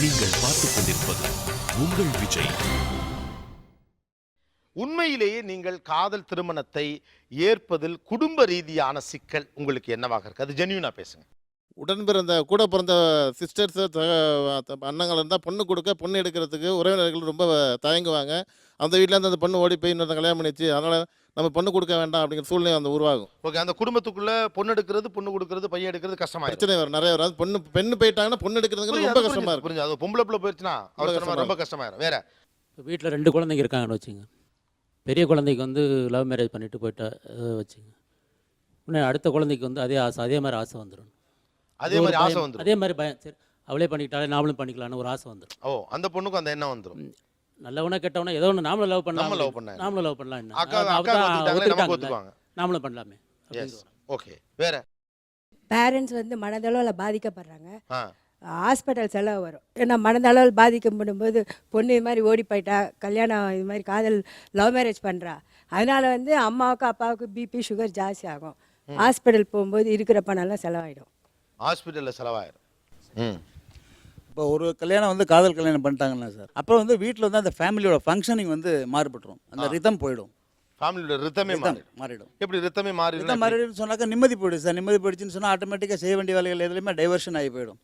நீங்கள் பார்த்துக் கொண்டிருப்பது உங்கள் விஜய். உண்மையிலேயே நீங்கள் காதல் திருமணத்தை ஏற்பதில் குடும்ப ரீதியான சிக்கல் உங்களுக்கு என்னவாக இருக்கு? அது ஜென்யூனா பேசுங்க. உடன் பிறந்த கூட பிறந்த சிஸ்டர்ஸு அண்ணங்கள் இருந்தால் பொண்ணு கொடுக்க பொண்ணு எடுக்கிறதுக்கு உறவினர்கள் ரொம்ப தயங்குவாங்க. அந்த வீட்டிலேருந்து அந்த பொண்ணு ஓடி போய் இன்னொரு கல்யாணம் பண்ணிச்சு, அதனால் நம்ம பொண்ணு கொடுக்க வேண்டாம் அப்படிங்கிற சூழ்நிலை அந்த உருவாகும். ஓகே, அந்த குடும்பத்துக்குள்ள பொண்ணு எடுக்கிறது, பொண்ணு கொடுக்கறது, பையன் எடுக்கிறது கஷ்டமாயிடும். பிரச்சனை வரும், நிறைய வரும். பெண்ணு போயிட்டாங்கன்னா பொண்ணு எடுக்கிறதுங்கிறது ரொம்ப கஷ்டமாக இருக்கும். புரிஞ்சு, அது பொம்பளை பிள்ளை போயிடுச்சுன்னா ரொம்ப கஷ்டமாயிடும். வேற வீட்டில் 2 குழந்தைங்க இருக்காங்கன்னு வச்சுங்க. பெரிய குழந்தைக்கு வந்து லவ் மேரேஜ் பண்ணிட்டு போயிட்டா வச்சுங்க. உடனே அடுத்த குழந்தைக்கு வந்து அதே மாதிரி ஆசை வந்துடும். அதே மாதிரி ஆசை வந்துடும். அதே மாதிரி பயம், சரி அவளே பண்ணிக்கிட்டாலே நாமளும் பண்ணிக்கலான்னு ஒரு ஆசை வந்துடும். ஓ, அந்த பொண்ணுக்கும் அந்த எண்ணம் வந்துடும். நல்லவனா கெட்டவனா ஏதோ ஒன்று நாமளும் லவ் பண்ணலாம், நாமளும் லவ் பண்ணலாம், நாமளும் பண்ணலாமே. ஓகே, வேற பேரண்ட்ஸ் வந்து மனதளவில் பாதிக்கப்படுறாங்க. ஹாஸ்பிட்டல் செலவு வரும். ஏன்னா மனதளவில் பாதிக்கப்படும்போது பொண்ணு இது மாதிரி ஓடி போயிட்டா, கல்யாணம் இது மாதிரி காதல் லவ் மேரேஜ் பண்ணுறா, அதனால் வந்து அம்மாவுக்கு அப்பாவுக்கு பிபி சுகர் ஜாஸ்தி ஆகும். ஹாஸ்பிட்டல் போகும்போது இருக்கிற பணம்லாம் செலவாயிடும். ஹாஸ்பிட்டலில் செலவாயிடும். இப்போ ஒரு கல்யாணம் வந்து காதல் கல்யாணம் பண்ணிட்டாங்கன்னா சார், அப்புறம் வந்து வீட்டில் வந்து அந்த ஃபேமிலியோட ஃபங்க்ஷனிங் வந்து மாறுபட்டுரும். அந்த ரிதம் போயிடும். ஃபேமிலியோட ரிதமே மாறிடும். எப்படி ரிதமே மாறிடும் சொன்னாக்கா நிம்மதி போயிடும் சார். நிம்மதி போயிடுச்சுன்னு சொன்னால் ஆட்டோமேட்டிக்காக செய்ய வேண்டிய வேலைகள் எதுலையுமே டைவர்ஷன் ஆகி போயிடும்.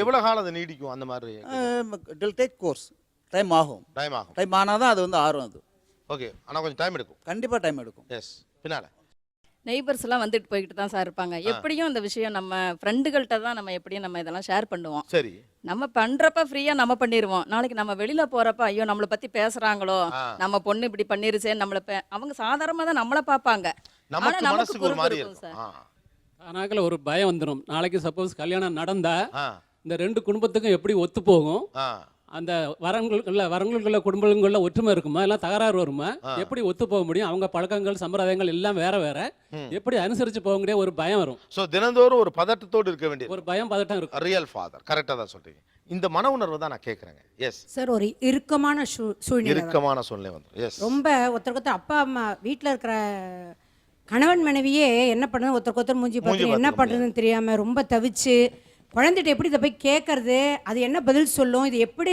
எவ்வளவு காலம் அது நீடிக்கும்? அந்த மாதிரி டேக் கோர்ஸ் டைம் ஆகும். டைம் ஆனால் தான் அது வந்து ஆறும். அது ஓகே, ஆனால் கொஞ்சம் டைம் எடுக்கும். கண்டிப்பாக டைம் எடுக்கும். எஸ். பின்னால் நெய்பர்ஸ் எல்லாம் வந்துட்டு போய்கிட்டு தான் சார் இருப்பாங்க. எப்படியும் இந்த விஷயம் நம்ம ஃப்ரெண்டுகள்கிட்ட தான் நம்ம எப்படியும் நம்ம இதெல்லாம் ஷேர் பண்ணுவோம். சரி, நம்ம பண்றப்ப ஃப்ரீயா நம்ம பண்ணிடுவோம். நாளைக்கு நம்ம வெளியில போறப்ப ஐயோ நம்மளை பத்தி பேசுறாங்களோ, நம்ம பொண்ணு இப்படி பண்ணிருச்சேன்னு நம்மள அவங்க சாதாரணமா தான் நம்மள பாப்பாங்க. நமக்கு ஒரு மாதிரி இருக்கும் சார். ஆனாக்கல ஒரு பயம் வந்துடும். நாளைக்கு சப்போஸ் கல்யாணம் நடந்தா இந்த 2 குடும்பத்துக்கும் எப்படி ஒத்து போகும், அந்த வரங்களுக்குள்ள குடும்பங்களுக்குள்ள ஒற்றுமை இருக்குமா, எல்லாம் தகராறு வருமா, எப்படி ஒத்து போக முடியும், அவங்க பழக்கங்கள் சம்பிரதாயங்கள் எல்லாம் வேற வேற, எப்படி அனுசரிச்சு போக முடியாது ஒரு பயம் வரும். சோ தினந்தோறும் ஒரு பதட்டத்தோடு இருக்க வேண்டியது, ஒரு பயம் பதட்டம் இருக்கும். ரியல் ஃபாதர் கரெக்டா தான் சொல்றீங்க. இந்த மன உணர்வு தான் நான் கேட்கறேங்க. எஸ் சார், ஒரு இறுக்கமான சூழ்நிலை வந்து எஸ் ரொம்ப ஒருத்தருக்கு அப்பா அம்மா வீட்டில் இருக்கிற கணவன் மனைவியே என்ன பண்ணுறது, ஒருத்தருக்கு மூஞ்சி பார்த்து என்ன பண்ணுறதுன்னு தெரியாமல் ரொம்ப தவிச்சு, குழந்தைகிட்ட எப்படி இதை போய் கேட்கறது, அது என்ன பதில் சொல்லும், இது எப்படி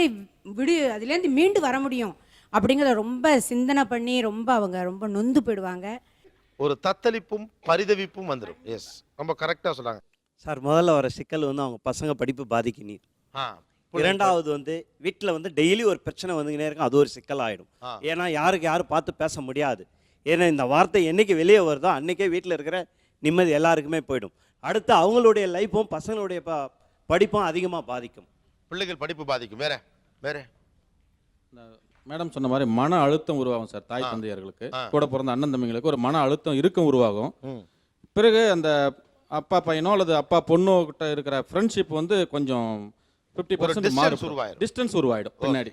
அதுலேருந்து மீண்டு வர முடியும் அப்படிங்கிறத ரொம்ப சிந்தனை பண்ணி அவங்க ரொம்ப நொந்து போயிடுவாங்க. ஒரு தத்தளிப்பும் பரிதவிப்பும் வந்துடும். எஸ், ரொம்ப கரெக்டாக சொன்னாங்க சார். முதல்ல வர சிக்கல் வந்து அவங்க பசங்க படிப்பு பாதிக்கு. இரண்டாவது வந்து வீட்டில் வந்து டெய்லி ஒரு பிரச்சனை வந்துக்கினே இருக்கும். அது ஒரு சிக்கல் ஆகிடும். ஏன்னா யாருக்கு யாரும் பார்த்து பேச முடியாது. ஏன்னா இந்த வார்த்தை என்னைக்கு வெளியே வருதோ அன்றைக்கே வீட்டில் இருக்கிற நிம்மதி எல்லாருக்குமே போயிடும். அடுத்து அவங்களுடைய லைஃப்பும் பசங்களுடைய படிப்பும் அதிகமாக பாதிக்கும். பிள்ளைகள் படிப்பு பாதிக்கும். வேற வேற மேடம் சொன்ன மாதிரி மன அழுத்தம் உருவாகும் சார். தாய் தந்தையர்களுக்கு, கூட பிறந்த அண்ணன் தம்பிங்களுக்கு ஒரு மன அழுத்தம் இருக்கும் உருவாகும். பிறகு அந்த அப்பா பையனோ அல்லது அப்பா பொண்ணோ கிட்ட இருக்கிற ஃப்ரெண்ட்ஷிப் வந்து கொஞ்சம் 50% டிஸ்டன்ஸ் உருவாயிடும். பின்னாடி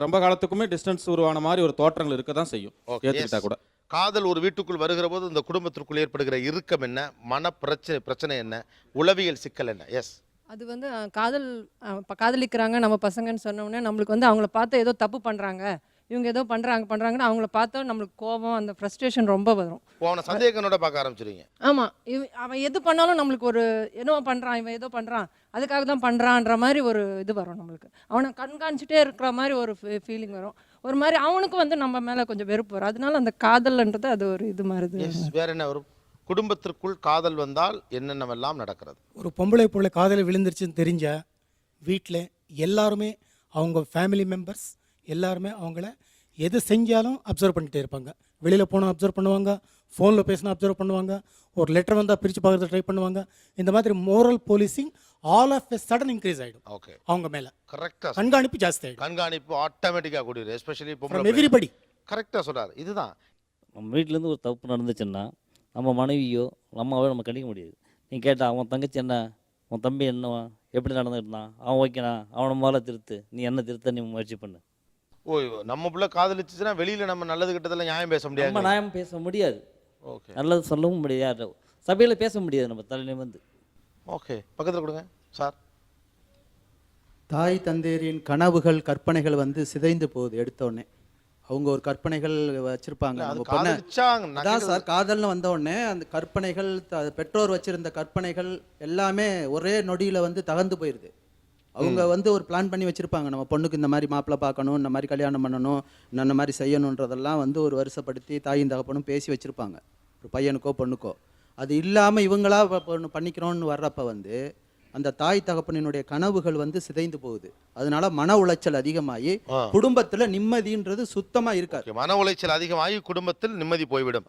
ரொம்ப காலத்துக்குமே டிஸ்டன்ஸ் உருவான மாதிரி ஒரு தோற்றங்கள் இருக்க தான் செய்யும். ஏற்றுக்கிட்டா கூட காதல் ஒரு வீட்டுக்குள் வருகிற போது இந்த குடும்பத்திற்குள் ஏற்படுகிற இறுக்கம் என்ன, மன பிரச்சனை என்ன, உளவியல் சிக்கல் என்ன? எஸ், அது வந்து காதலிக்கிறாங்க நம்ம பசங்கன்னு சொன்னோடனே நம்மளுக்கு வந்து அவங்கள பார்த்து ஏதோ தப்பு பண்ணுறாங்க, இவங்க ஏதோ பண்ணுறாங்கன்னு அவங்கள பார்த்தா நம்மளுக்கு கோபம், அந்த ஃப்ரஸ்ட்ரேஷன் ரொம்ப வரும். அவனை சந்தேகனோட பார்க்க ஆரம்பிச்சிருவீங்க. ஆமாம், அவன் எது பண்ணாலும் நம்மளுக்கு ஒரு ஏதோ பண்ணுறான், இவன் ஏதோ பண்ணுறான், அதுக்காக தான் பண்ணுறான்ற மாதிரி ஒரு இது வரும். நம்மளுக்கு அவனை கண்காணிச்சுட்டே இருக்கிற மாதிரி ஒரு ஃபீலிங் வரும். ஒரு மாதிரி அவனுக்கு வந்து நம்ம மேலே கொஞ்சம் வெறுப்பு வரும். அதனால அந்த காதல்ன்றது அது ஒரு இது மாதிரி. வேற என்ன வரும்? குடும்பத்திற்குள் காதல் வந்தால் என்னென்னவெல்லாம் நடக்கிறது? ஒரு பொம்பளை பொருளை காதலில் விழுந்துருச்சுன்னு தெரிஞ்ச வீட்டில் எல்லாருமே அவங்க ஃபேமிலி மெம்பர்ஸ் எல்லாருமே அவங்கள எது செஞ்சாலும் அப்சர்வ் பண்ணிகிட்டே இருப்பாங்க. வெளியில் போனால் அப்சர்வ் பண்ணுவாங்க, ஃபோனில் பேசினா அப்சர்வ் பண்ணுவாங்க, ஒரு லெட்டர் வந்தால் பிரித்து பார்க்குறது ட்ரை பண்ணுவாங்க. இந்த மாதிரி moral policing all of a sudden increase ஆகிடும். ஓகே, அவங்க மேலே கரெக்டாக கண்காணிப்பு ஜாஸ்தி ஆகிடும். கண்காணிப்பு ஆட்டோமேட்டிக்காக கூடியது, எஸ்பெஷலி எவ்ரிபடி. கரெக்டாக சொல்கிறார். இதுதான் நம்ம வீட்டிலேருந்து ஒரு தப்பு நடந்துச்சுன்னா நம்ம மனைவியோ அம்மாவோ நம்ம கண்டிக்க முடியாது. நீ கேட்டால் அவன் தங்கச்சி என்ன, உன் தம்பி என்னவா, எப்படி நடந்துக்கிட்டான், அவன் ஓகேனா, அவனை முதல்ல திருத்து, நீ என்ன திருத்த நீ முயற்சி பண்ணு. ஓ, நம்ம பிள்ளை காதலிச்சுன்னா வெளியில் நம்ம நல்லது கிட்டதெல்லாம் நியாயம் பேச முடியாது. நம்ம நியாயம் பேச முடியாது. ஓகே, நல்லது சொல்லவும் முடியாது, சபையில் பேச முடியாது நம்ம தலையில வந்து. ஓகே, பக்கத்தில் கொடுங்க சார். தாய் தந்தையரின் கனவுகள் கற்பனைகள் வந்து சிதைந்து போகுது எடுத்தோடனே. அவங்க ஒரு கற்பனைகள் வச்சிருப்பாங்க. அது நம்ம பொண்ணை காதலிச்சாங்க அதான் நகைகள் சார், காதல்னு வந்த உடனே அந்த கற்பனைகள் பெற்றோர் வச்சிருந்த கற்பனைகள் எல்லாமே ஒரே நொடியில் வந்து தகர்ந்து போயிடுது. அவங்க வந்து ஒரு பிளான் பண்ணி வச்சுருப்பாங்க, நம்ம பொண்ணுக்கு இந்த மாதிரி மாப்பிள்ளை பார்க்கணும், இந்த மாதிரி கல்யாணம் பண்ணணும், இந்த மாதிரி செய்யணுன்றதெல்லாம் வந்து ஒரு வருஷப்படுத்தி தாயும் தகப்பனும் பேசி வச்சுருப்பாங்க ஒரு பையனுக்கோ பொண்ணுக்கோ. அது இல்லாமல் இவங்களா பண்ணிக்கிறோன்னு வர்றப்ப வந்து அந்த தாய் தகப்பனினுடைய கனவுகள் வந்து சிதைந்து போகுது. அதனால மன உளைச்சல் அதிகமாகி குடும்பத்தில் நிம்மதின்றது சுத்தமாக இருக்காது. மன உளைச்சல் அதிகமாகி குடும்பத்தில் நிம்மதி போய்விடும்.